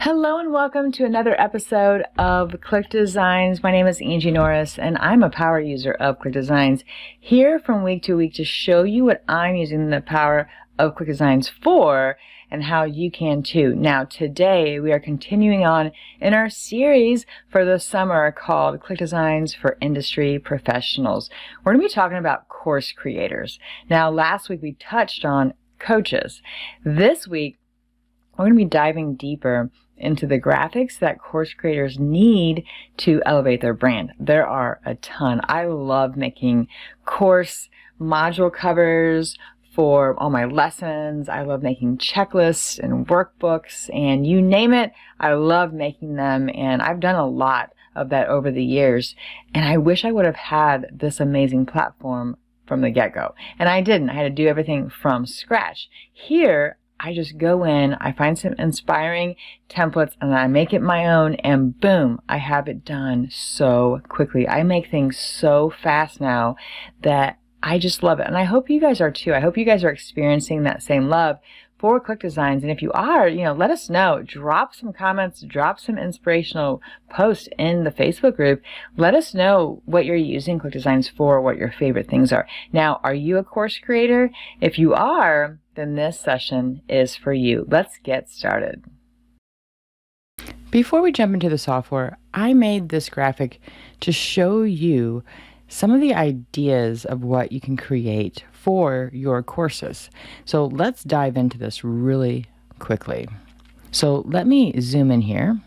Hello and welcome to another episode of ClickDesigns. My name is Angie Norris and I'm a power user of ClickDesigns, here from week to week to show you what I'm using the power of ClickDesigns for and how you can too. Now today we are continuing on in our series for the summer called ClickDesigns for Industry Professionals. We're going to be talking about course creators. Now last week we touched on coaches. This week we're going to be diving deeper into the graphics that course creators need to elevate their brand. There are a ton. I love making course module covers for all my lessons. I love making checklists and workbooks and you name it. I love making them, and I've done a lot of that over the years. And I wish I would have had this amazing platform from the get-go. And I didn't. I had to do everything from scratch. Here, I just go in, I find some inspiring templates, and I make it my own, and boom, I have it done so quickly. I make things so fast now that I just love it. And I hope you guys are too. I hope you guys are experiencing that same love for ClickDesigns. And if you are, let us know. Drop some comments, drop some inspirational posts in the Facebook group. Let us know what you're using ClickDesigns for, what your favorite things are. Now, are you a course creator? If you are, then this session is for you. Let's get started. Before we jump into the software, I made this graphic to show you some of the ideas of what you can create for your courses. So let's dive into this really quickly. So let me zoom in here.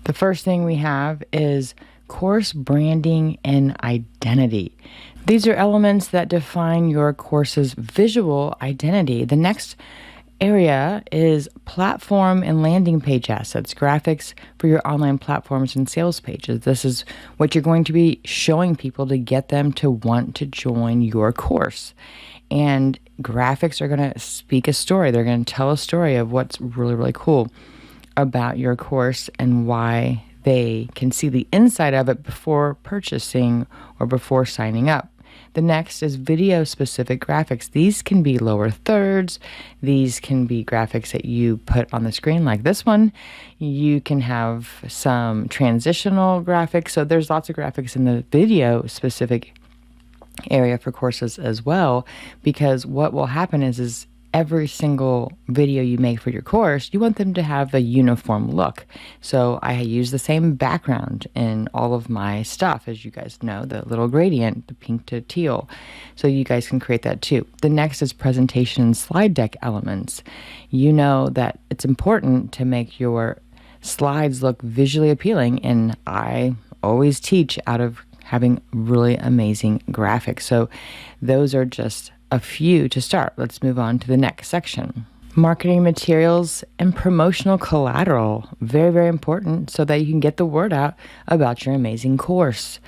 The first thing we have is course branding and identity. These are elements that define your course's visual identity. The next area is platform and landing page assets, graphics for your online platforms and sales pages. This is what you're going to be showing people to get them to want to join your course. And graphics are going to speak a story. They're going to tell a story of what's really, really cool about your course and why they can see the inside of it before purchasing or before signing up. The next is video-specific graphics. These can be lower thirds. These can be graphics that you put on the screen like this one. You can have some transitional graphics. So there's lots of graphics in the video-specific area for courses as well, because what will happen is every single video you make for your course, you want them to have a uniform look. So I use the same background in all of my stuff, as you guys know, the little gradient, the pink to teal. So you guys can create that too. The next is presentation and slide deck elements. You know that it's important to make your slides look visually appealing, and I always teach out of having really amazing graphics. So those are just a few to start. Let's move on to the next section. Marketing materials and promotional collateral. Very, very important so that you can get the word out about your amazing course.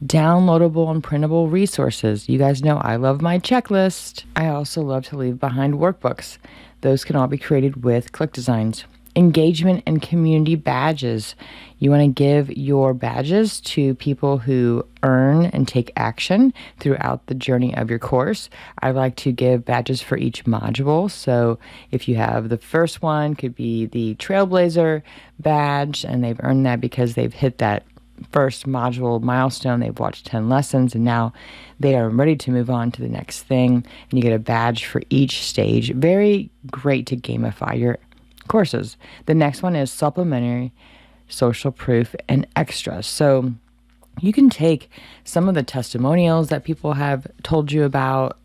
Downloadable and printable resources. You guys know I love my checklist. I also love to leave behind workbooks. Those can all be created with ClickDesigns. Engagement and community badges. You want to give your badges to people who earn and take action throughout the journey of your course. I like to give badges for each module. So if you have the first one, could be the Trailblazer badge, and they've earned that because they've hit that first module milestone. They've watched 10 lessons and now they are ready to move on to the next thing. And you get a badge for each stage. Very great to gamify your courses. The next one is supplementary, social proof, and extras. So you can take some of the testimonials that people have told you about.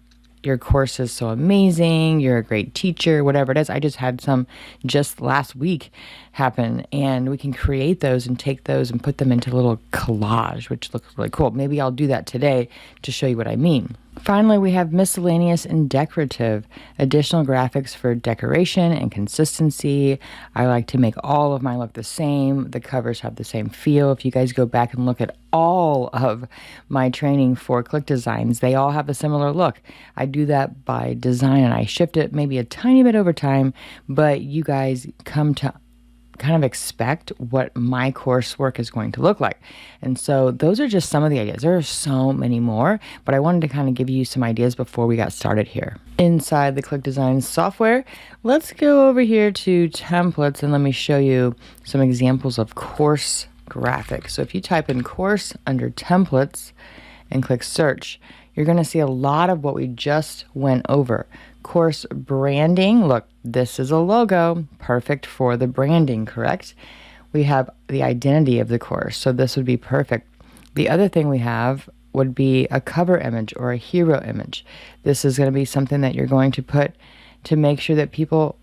Your course is so amazing, you're a great teacher, whatever it is. I just had some just last week happen, and we can create those and take those and put them into a little collage, which looks really cool. Maybe I'll do that today to show you what I mean. Finally, we have miscellaneous and decorative, additional graphics for decoration and consistency. I like to make all of mine look the same. The covers have the same feel. If you guys go back and look at all of my training for ClickDesigns, they all have a similar look. I do that by design, and I shift it maybe a tiny bit over time, but you guys come to kind of expect what my coursework is going to look like. And so those are just some of the ideas. There are so many more, but I wanted to kind of give you some ideas before we got started here. Inside the ClickDesigns software, let's go over here to templates and let me show you some examples of course graphics. So if you type in course under templates and click search, you're going to see a lot of what we just went over. Course branding, look, this is a logo, perfect for the branding, correct? We have the identity of the course, so this would be perfect. The other thing we have would be a cover image or a hero image. This is going to be something that you're going to put to make sure that people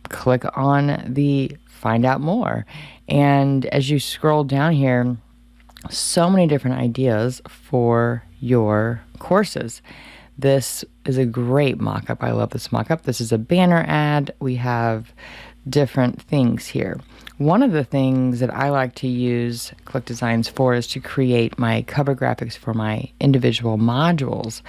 click on the find out more. And as you scroll down here, so many different ideas for your courses. This is a great mock-up. I love this mock-up. This is a banner ad. We have different things here. One of the things that I like to use ClickDesigns for is to create my cover graphics for my individual modules.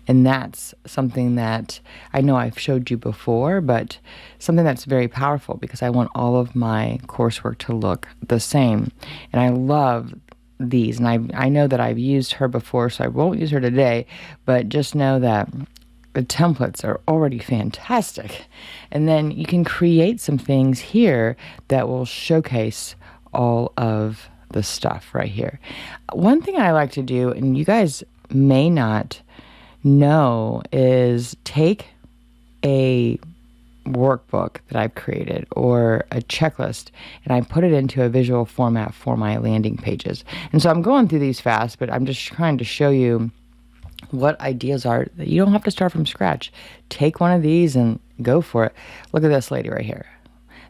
And that's something that I know I've showed you before, but something that's very powerful because I want all of my coursework to look the same. And I love these, and I know that I've used her before, so I won't use her today, but just know that the templates are already fantastic. And then you can create some things here that will showcase all of the stuff right here. One thing I like to do, and you guys may not know, is take a workbook that I've created or a checklist and I put it into a visual format for my landing pages. And so I'm going through these fast, but I'm just trying to show you what ideas are that you don't have to start from scratch. Take one of these and go for it. Look at this lady right here.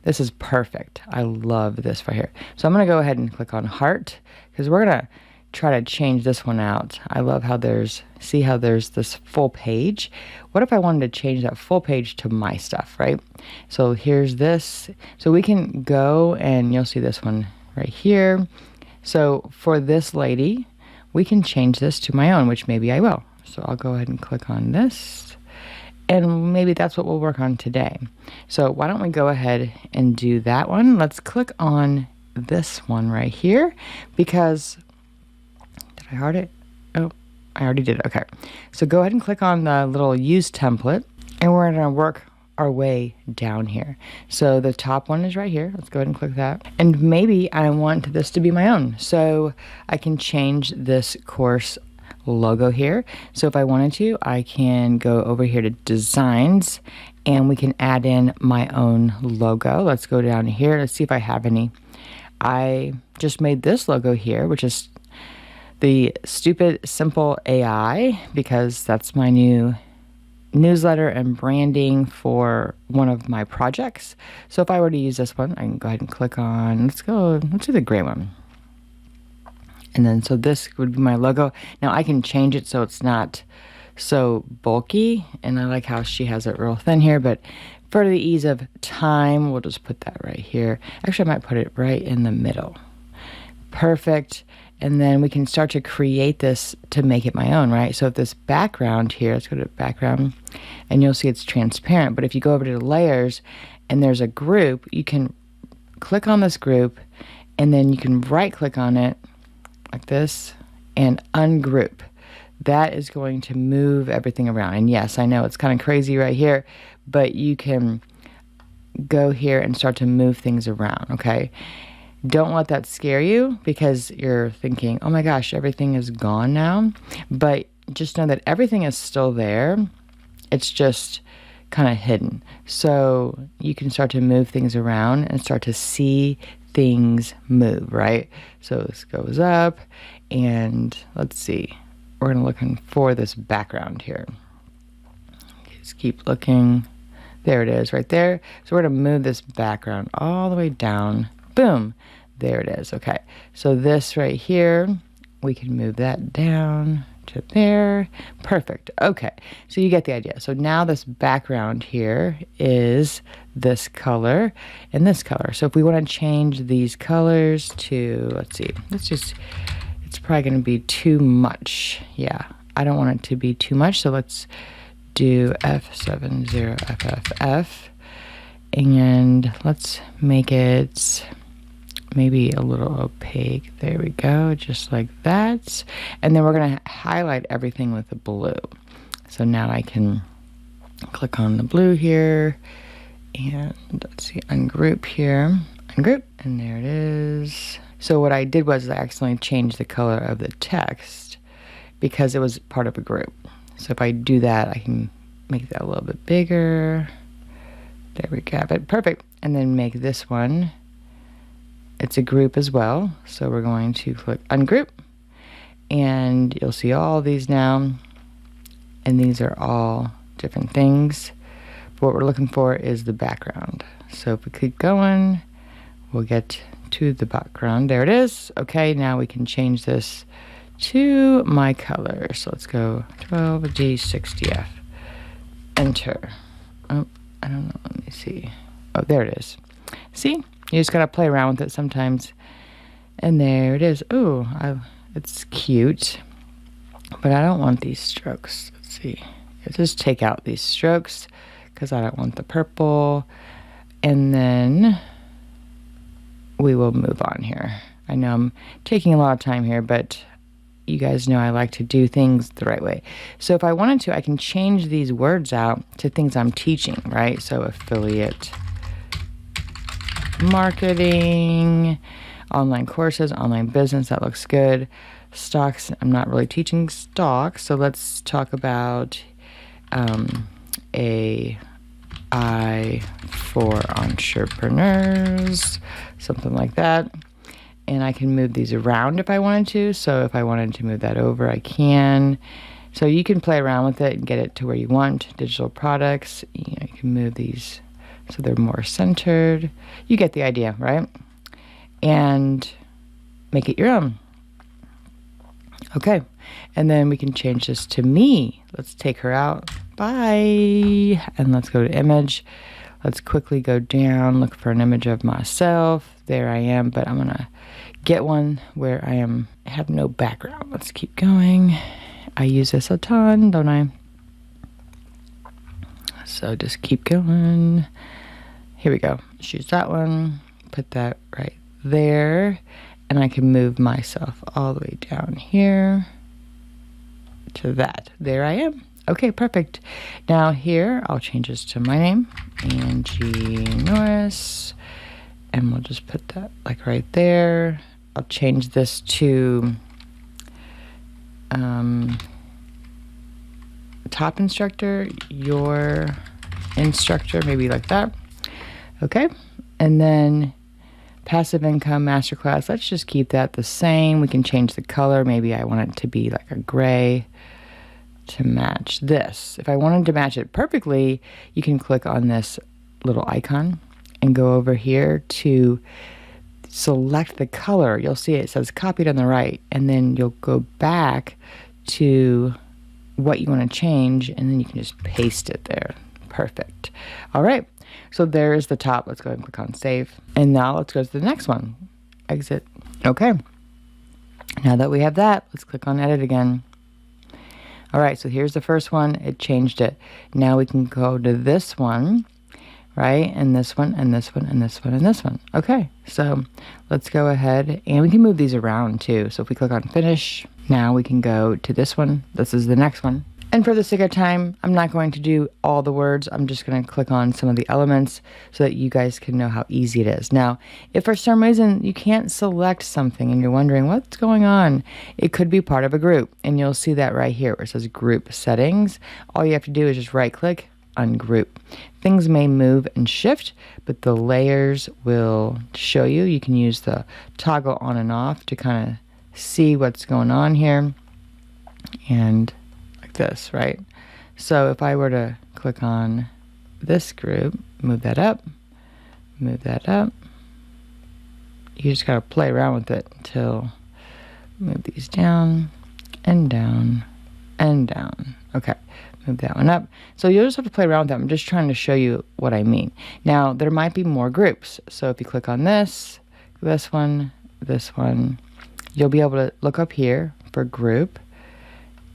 This is perfect. I love this right here. So I'm going to go ahead and click on heart because we're going to try to change this one out. I love how see how there's this full page. What if I wanted to change that full page to my stuff, right? So here's this. So we can go and you'll see this one right here. So for this lady, we can change this to my own, which maybe I will. So I'll go ahead and click on this. And maybe that's what we'll work on today. So why don't we go ahead and do that one? Let's click on this one right here because I heard it. Oh, I already did it. Okay. So go ahead and click on the little use template and we're going to work our way down here. So the top one is right here. Let's go ahead and click that. And maybe I want this to be my own. So I can change this course logo here. So if I wanted to, I can go over here to designs and we can add in my own logo. Let's go down here. Let's see if I have any. I just made this logo here, which is the Stupid Simple AI, because that's my new newsletter and branding for one of my projects. So if I were to use this one, I can go ahead and click on, let's do the gray one. And then, so this would be my logo. Now I can change it so it's not so bulky, and I like how she has it real thin here, but for the ease of time, we'll just put that right here. Actually, I might put it right in the middle. Perfect. And then we can start to create this to make it my own, right? So if this background here, let's go to background, and you'll see it's transparent. But if you go over to the layers and there's a group, you can click on this group and then you can right click on it like this and ungroup. That is going to move everything around. And yes, I know it's kind of crazy right here, but you can go here and start to move things around, okay? Don't let that scare you because you're thinking, oh my gosh, everything is gone now. But just know that everything is still there. It's just kind of hidden. So you can start to move things around and start to see things move, right? So this goes up and let's see. We're going to look for this background here. Just keep looking. There it is right there. So we're going to move this background all the way down. Boom. There it is. Okay. So this right here, we can move that down to there. Perfect. Okay. So you get the idea. So now this background here is this color and this color. So if we want to change these colors to, let's see, it's probably going to be too much. Yeah. I don't want it to be too much. So let's do F70FFF and let's make it, maybe a little opaque. There we go, just like that. And then we're going to highlight everything with the blue. So now I can click on the blue here, and let's see, ungroup here, ungroup, and there it is. So what I did was I accidentally changed the color of the text because it was part of a group. So if I do that, I can make that a little bit bigger. There we go, but perfect. And then make this one, it's a group as well. So we're going to click ungroup, and you'll see all these now. And these are all different things. But what we're looking for is the background. So if we keep going, we'll get to the background. There it is. Okay, now we can change this to my color. So let's go 12D60F. Enter. Oh, I don't know. Let me see. Oh, there it is. See? You just gotta play around with it sometimes. And there it is. Oh, it's cute. But I don't want these strokes. Let's see. Just take out these strokes because I don't want the purple. And then we will move on here. I know I'm taking a lot of time here, but you guys know I like to do things the right way. So if I wanted to, I can change these words out to things I'm teaching, right? So affiliate marketing, online courses, online business, that looks good. Stocks, I'm not really teaching stocks, so let's talk about AI for entrepreneurs, something like that. And I can move these around if I wanted to. So if I wanted to move that over, I can. So you can play around with it and get it to where you want. Digital products, you can move these so they're more centered. You get the idea, right? And make it your own. Okay, and then we can change this to me. Let's take her out. Bye. And let's go to image. Let's quickly go down, look for an image of myself. There I am, but I'm gonna get one where I have no background. Let's keep going. I use this a ton, don't I? So just keep going. Here we go. Choose that one, put that right there. And I can move myself all the way down here to that. There I am. Okay, perfect. Now here, I'll change this to my name, Angie Norris, and we'll just put that like right there. I'll change this to top instructor, your instructor, maybe like that. Okay, and then passive income masterclass, let's just keep that the same. We can change the color. Maybe I want it to be like a gray to match this. If I wanted to match it perfectly, you can click on this little icon and go over here to select the color. You'll see it says copied on the right, and then you'll go back to what you want to change, and then you can just paste it there. Perfect. All right. So there's the top. Let's go and click on save. And now let's go to the next one. Exit. Okay. Now that we have that, let's click on edit again. All right, so here's the first one. It changed it. Now we can go to this one, right? And this one, and this one, and this one, and this one. Okay, so let's go ahead, and we can move these around too. So if we click on finish, now we can go to this one. This is the next one. And for the sake of time, I'm not going to do all the words. I'm just going to click on some of the elements so that you guys can know how easy it is. Now, if for some reason you can't select something and you're wondering what's going on, it could be part of a group. And you'll see that right here where it says group settings. All you have to do is just right click, ungroup. Things may move and shift, but the layers will show you. You can use the toggle on and off to kind of see what's going on here. And this, right? So if I were to click on this group, move that up, you just gotta play around with it until move these down and down and down. Okay, move that one up. So you'll just have to play around with them. I'm just trying to show you what I mean. Now there might be more groups. So if you click on this one, you'll be able to look up here for group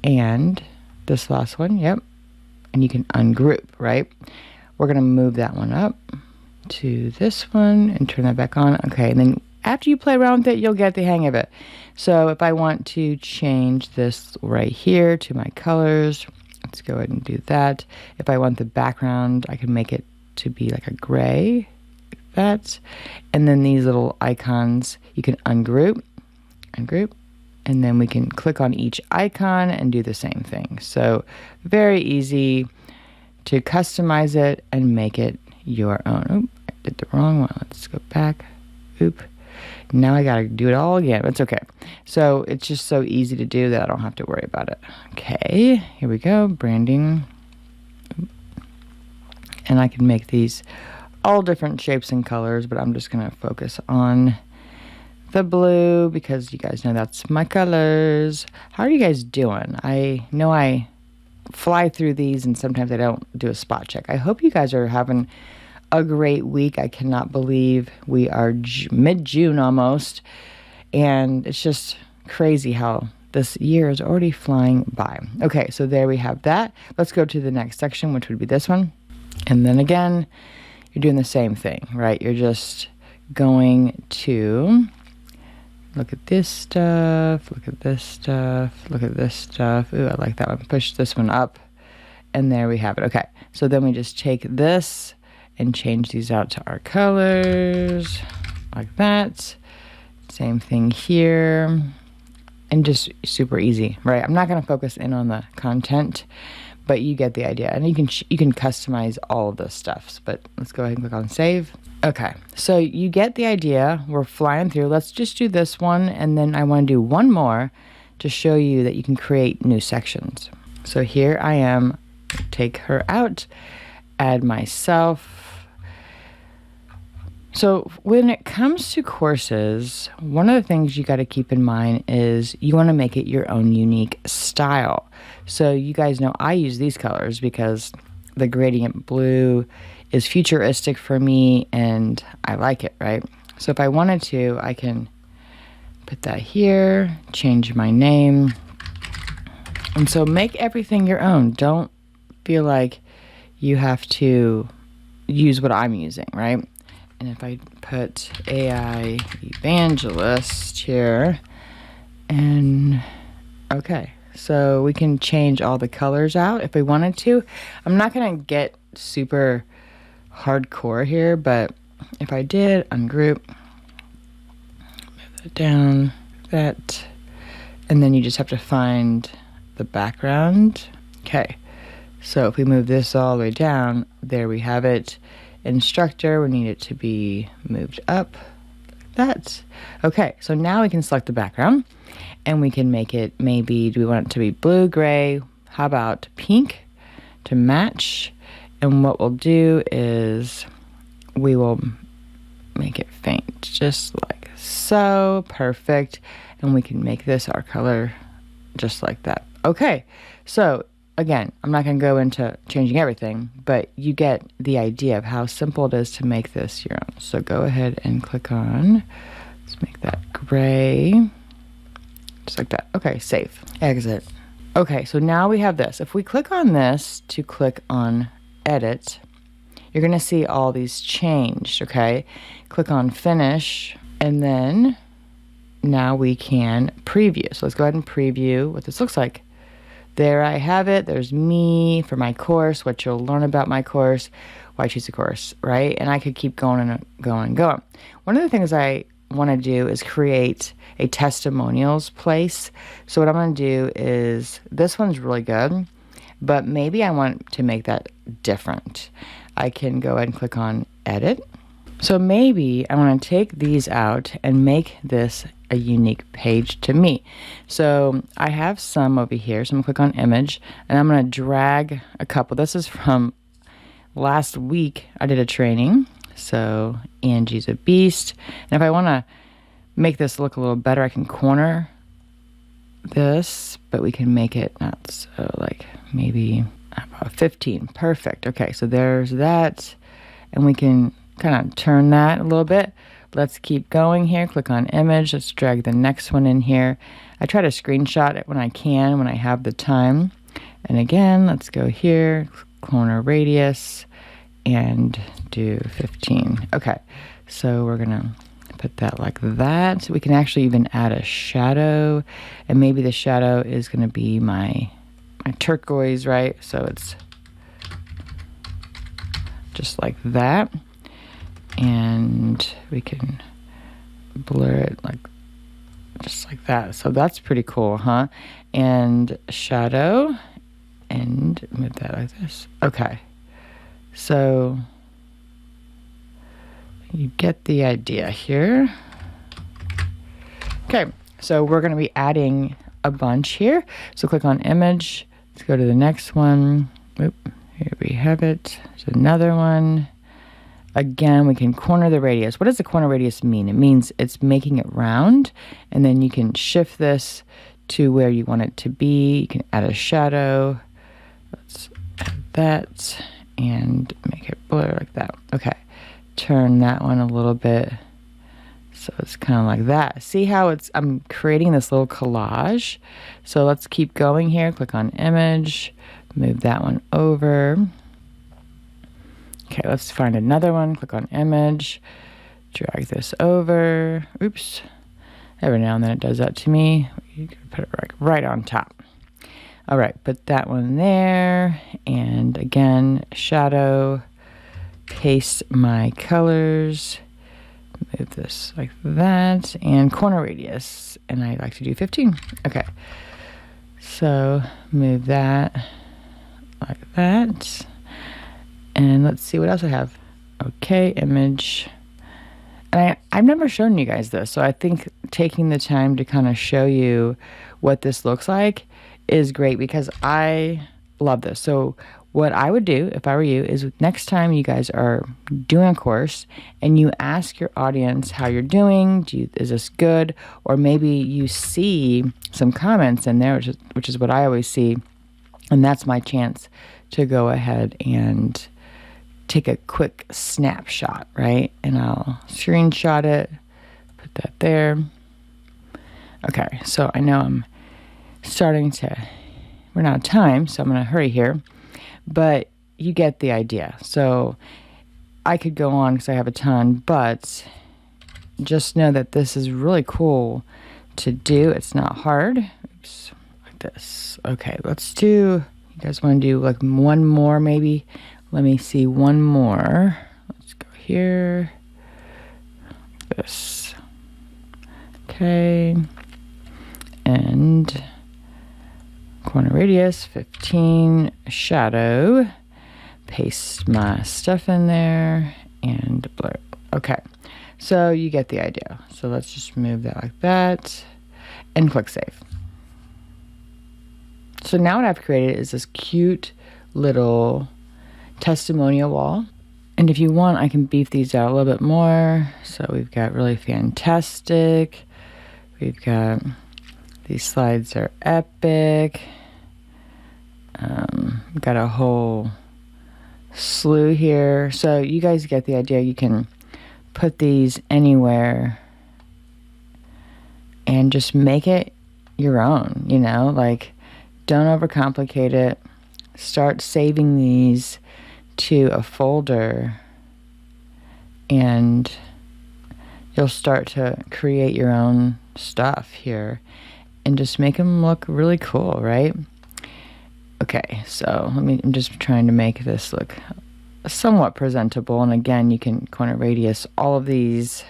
and this last one, yep. And you can ungroup, right? We're gonna move that one up to this one and turn that back on. Okay, and then after you play around with it, you'll get the hang of it. So if I want to change this right here to my colors, let's go ahead and do that. If I want the background, I can make it to be like a gray, like that. And then these little icons, you can ungroup, and then we can click on each icon and do the same thing. So very easy to customize it and make it your own. Oop, I did the wrong one. Let's go back. Oop. Now I gotta do it all again. That's okay. So it's just so easy to do that I don't have to worry about it. Okay, here we go. Branding. And I can make these all different shapes and colors, but I'm just gonna focus on the blue because you guys know that's my colors. How are you guys doing? I know I fly through these and sometimes I don't do a spot check. I hope you guys are having a great week. I cannot believe we are mid-June almost, and it's just crazy how this year is already flying by. Okay, so there we have that. Let's go to the next section, which would be this one. And then again, you're doing the same thing, right? You're just going to look at this stuff, look at this stuff, look at this stuff. Ooh, I like that one. Push this one up, and there we have it. Okay, so then we just take this and change these out to our colors, like that. Same thing here, and just super easy, right? I'm not gonna focus in on the content, but you get the idea. And you can customize all of this stuff, but let's go ahead and click on save. Okay, so you get the idea. We're flying through. Let's just do this one, and then I wanna do one more to show you that you can create new sections. So here I am, take her out, add myself. So when it comes to courses, one of the things you got to keep in mind is you want to make it your own unique style. So you guys know I use these colors because the gradient blue is futuristic for me and I like it, right? So if I wanted to, I can put that here, change my name. And so make everything your own. Don't feel like you have to use what I'm using, right? And if I put AI evangelist here, and okay, so we can change all the colors out if we wanted to. I'm not gonna get super hardcore here, but if I did ungroup, move that down, that, and then you just have to find the background. Okay, so if we move this all the way down, there we have it. Instructor, we need it to be moved up like that. Okay, so now we can select the background and we can make it, maybe, do we want it to be blue, gray? How about pink to match? And what we'll do is we will make it faint, just like so. Perfect. And we can make this our color just like that. Okay, so again, I'm not going to go into changing everything, but you get the idea of how simple it is to make this your own. So go ahead and click on, let's make that gray, just like that. Okay, save, exit. Okay, so now we have this. If we click on this to click on edit, you're going to see all these changed, okay? Click on finish, and then now we can preview. So let's go ahead and preview what this looks like. There I have it. There's me for my course, what you'll learn about my course, why choose a course, right? And I could keep going and going and going. One of the things I want to do is create a testimonials place. So what I'm going to do is, this one's really good, but maybe I want to make that different. I can go ahead and click on edit. So maybe I want to take these out and make this a unique page to me. So I have some over here. So I'm gonna click on image and I'm gonna drag a couple. This is from last week. I did a training. So Angie's a beast. And if I want to make this look a little better, I can corner this, but we can make it not so, like maybe about 15. Perfect. Okay, so there's that. And we can kind of turn that a little bit. Let's keep going here. Click on image. Let's drag the next one in here. I try to screenshot it when I can, when I have the time. And again, let's go here, corner radius, and do 15. Okay, so we're gonna put that like that. We can actually even add a shadow, and maybe the shadow is going to be my turquoise, right? So it's just like that, and we can blur it like just like that. So that's pretty cool, huh? And shadow, and move that like this. Okay, so you get the idea here. Okay, so we're going to be adding a bunch here. So click on image. Let's go to the next one. Oop, here we have it. There's another one. Again, we can corner the radius. What does the corner radius mean? It means it's making it round, and then you can shift this to where you want it to be. You can add a shadow. Let's add that and make it blur like that. Okay, turn that one a little bit. So it's kind of like that. See how I'm creating this little collage. So let's keep going here. Click on image, move that one over. Okay, let's find another one. Click on image, drag this over. Oops. Every now and then it does that to me. You can put it right on top. All right, put that one there. And again, shadow, paste my colors, move this like that, and corner radius. And I like to do 15. Okay, so move that like that. And let's see what else I have. Okay, image. And I've never shown you guys this, so I think taking the time to kind of show you what this looks like is great because I love this. So what I would do if I were you is next time you guys are doing a course and you ask your audience how you're doing, is this good? Or maybe you see some comments in there, which is what I always see, and that's my chance to go ahead and take a quick snapshot, right? And I'll screenshot it, put that there. Okay, so I know I'm starting to run out of time, so I'm going to hurry here, but you get the idea. So I could go on because I have a ton, but just know that this is really cool to do. It's not hard. Oops, like this. Okay, let's do, you guys want to do like one more maybe? Let me see one more. Let's go here. This. Okay. And corner radius 15, shadow. Paste my stuff in there and blur. Okay. So you get the idea. So let's just move that like that and click save. So now what I've created is this cute little testimonial wall, and if you want I can beef these out a little bit more. So we've got really fantastic, we've got these slides are epic, we've got a whole slew here. So you guys get the idea. You can put these anywhere and just make it your own, you know, like don't overcomplicate it. Start saving these to a folder and you'll start to create your own stuff here and just make them look really cool, right? Okay, so I'm just trying to make this look somewhat presentable, and again you can corner radius all of these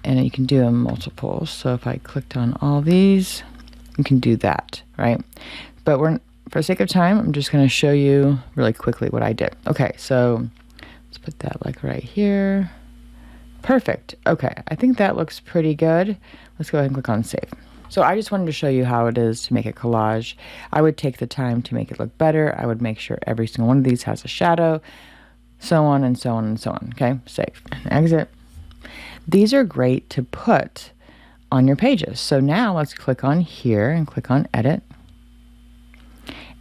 and you can do them multiples. So if I clicked on all these, you can do that, right? But for the sake of time, I'm just going to show you really quickly what I did. Okay, so let's put that like right here. Perfect. Okay, I think that looks pretty good. Let's go ahead and click on save. So I just wanted to show you how it is to make a collage. I would take the time to make it look better. I would make sure every single one of these has a shadow, so on and so on and so on. Okay, save and exit. These are great to put on your pages. So now let's click on here and click on edit.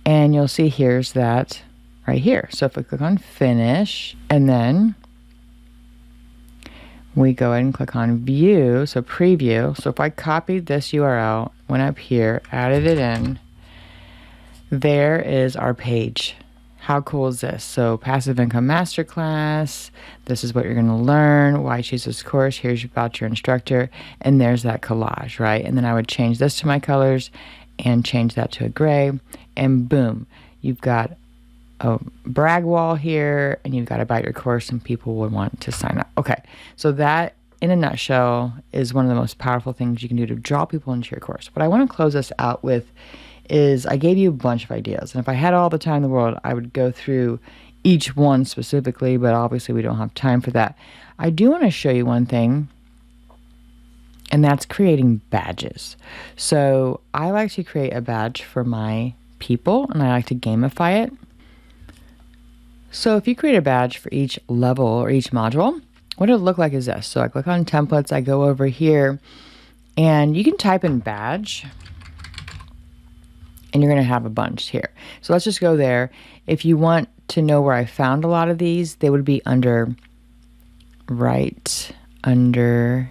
And you'll see here's that right here. So if we click on finish and then we go ahead and click on view, so preview. So if I copied this URL, went up here, added it in, there is our page. How cool is this? So passive income masterclass. This is what you're going to learn. Why choose this course? Here's about your instructor. And there's that collage, right? And then I would change this to my colors and change that to a gray. And boom, you've got a brag wall here, and you've got about your course, and people would want to sign up. Okay, so that in a nutshell is one of the most powerful things you can do to draw people into your course. What I want to close this out with is I gave you a bunch of ideas, and if I had all the time in the world, I would go through each one specifically, but obviously we don't have time for that. I do want to show you one thing, and that's creating badges. So I like to create a badge for my people, and I like to gamify it. So if you create a badge for each level or each module, what it'll look like is this. So I click on templates, I go over here, and you can type in badge, and you're going to have a bunch here. So let's just go there. If you want to know where I found a lot of these, they would be right under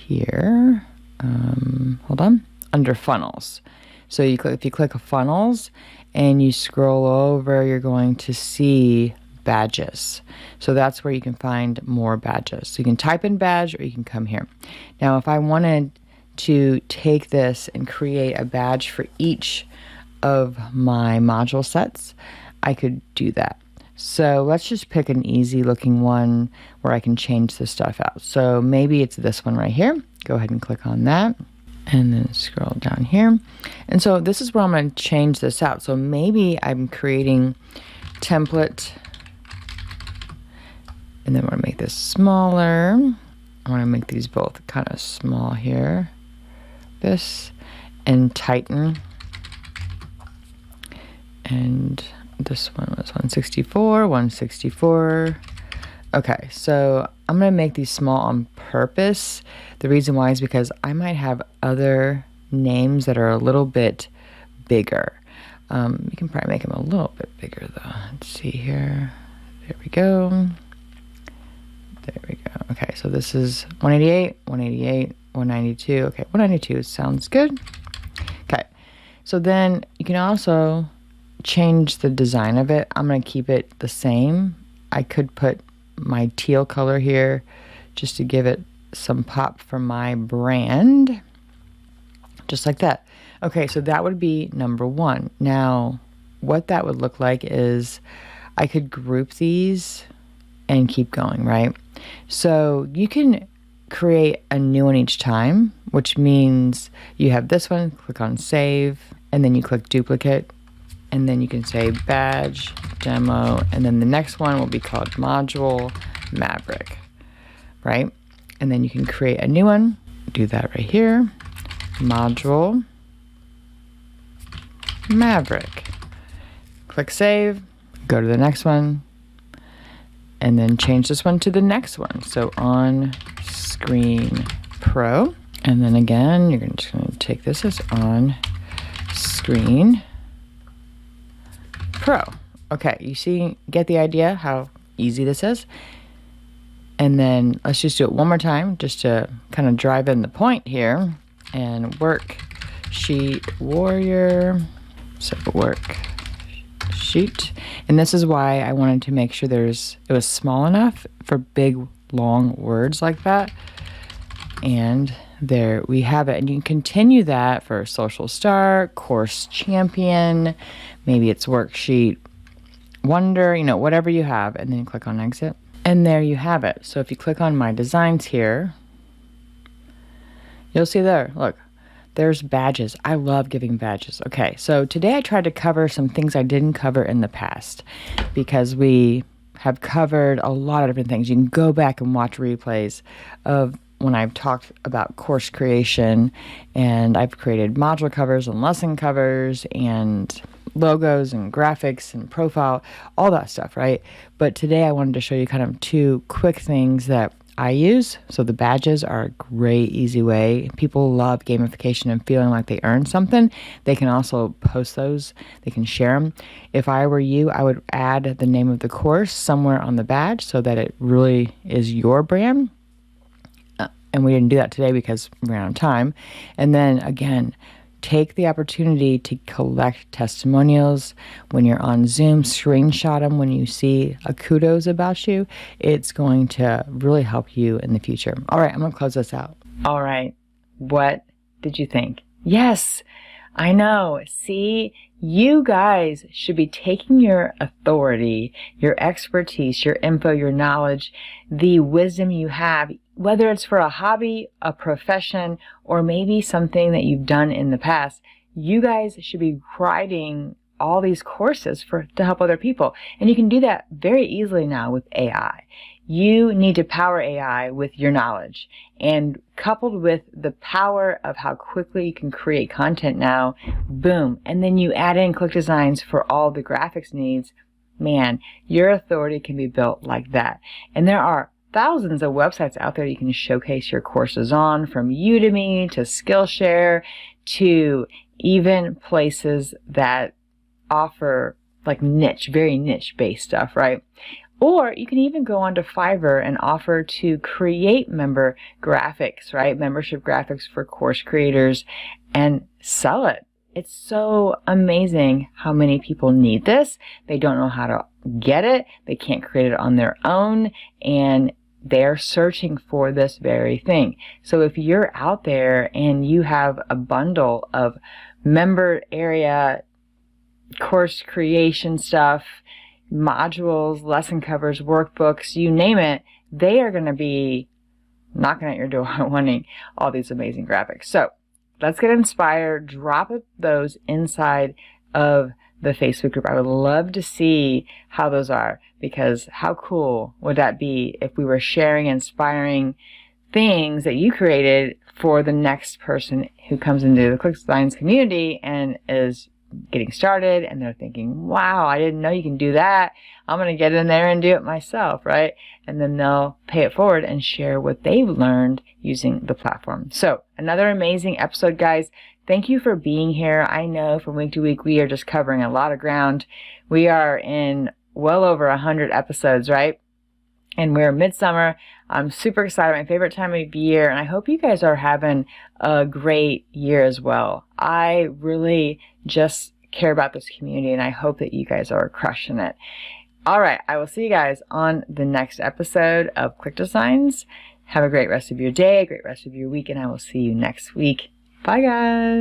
here. Hold on. Under funnels. So if you click funnels and you scroll over, you're going to see badges. So that's where you can find more badges. So you can type in badge, or you can come here. Now, if I wanted to take this and create a badge for each of my module sets, I could do that. So let's just pick an easy looking one where I can change the stuff out. So maybe it's this one right here. Go ahead and click on that, and then scroll down here. And so this is where I'm going to change this out. So maybe I'm creating template, and then I want to make this smaller. I want to make these both kind of small here. This, and tighten. And this one was 164, 164. Okay, so I'm going to make these small on purpose. The reason why is because I might have other names that are a little bit bigger. You can probably make them a little bit bigger though. Let's see here. There we go. There we go. Okay, so this is 188, 188, 192. Okay, 192 sounds good. Okay, so then you can also change the design of it. I'm going to keep it the same. I could put my teal color here just to give it some pop for my brand, just like that. Okay, so that would be number one. Now, what that would look like is I could group these and keep going, right? So you can create a new one each time, which means you have this one, click on save, and then you click duplicate, and then you can say badge demo, and then the next one will be called module Maverick, right? And then you can create a new one, do that right here, module Maverick. Click save, go to the next one, and then change this one to the next one. So on screen pro, and then again, you're just going to take this as on screen pro. Okay, you see, get the idea how easy this is? And then let's just do it one more time just to kind of drive in the point here. And worksheet warrior, so worksheet. And this is why I wanted to make sure it was small enough for big, long words like that. And there we have it. And you can continue that for social start, course champion, maybe it's worksheet wonder, whatever you have, and then you click on exit. And there you have it. So if you click on my designs here, you'll see there, look, there's badges. I love giving badges. Okay, so today I tried to cover some things I didn't cover in the past because we have covered a lot of different things. You can go back and watch replays of when I've talked about course creation, and I've created module covers and lesson covers and logos and graphics and profile, all that stuff, right? But today I wanted to show you kind of two quick things that I use. So the badges are a great, easy way. People love gamification and feeling like they earned something. They can also post those. They can share them. If I were you, I would add the name of the course somewhere on the badge so that it really is your brand. And we didn't do that today because we ran out of time. And then again, take the opportunity to collect testimonials when you're on Zoom, screenshot them when you see a kudos about you. It's going to really help you in the future. All right, I'm going to close this out. All right, what did you think? Yes, I know. See, you guys should be taking your authority, your expertise, your info, your knowledge, the wisdom you have, whether it's for a hobby, a profession, or maybe something that you've done in the past. You guys should be writing all these courses to help other people. And you can do that very easily now with AI. You need to power AI with your knowledge, and coupled with the power of how quickly you can create content now, boom. And then you add in ClickDesigns for all the graphics needs. Man, your authority can be built like that. And there are thousands of websites out there you can showcase your courses on, from Udemy to Skillshare to even places that offer like very niche based stuff, right? Or you can even go onto Fiverr and offer to create member graphics, right? Membership graphics for course creators, and sell it. It's so amazing how many people need this. They don't know how to get it. They can't create it on their own, and they're searching for this very thing. So if you're out there and you have a bundle of member area course creation stuff, modules, lesson covers, workbooks, you name it, they are going to be knocking at your door wanting all these amazing graphics. So let's get inspired. Drop those inside of the Facebook group. I would love to see how those are, because how cool would that be if we were sharing inspiring things that you created for the next person who comes into the ClickDesigns community and is getting started, and they're thinking, wow, I didn't know you can do that. I'm going to get in there and do it myself, right? And then they'll pay it forward and share what they've learned using the platform. So another amazing episode, guys. Thank you for being here. I know from week to week we are just covering a lot of ground. We are in well over 100 episodes, right? And we're midsummer. I'm super excited. My favorite time of year. And I hope you guys are having a great year as well. I really just care about this community, and I hope that you guys are crushing it. All right. I will see you guys on the next episode of ClickDesigns. Have a great rest of your day, a great rest of your week, and I will see you next week. Bye, guys.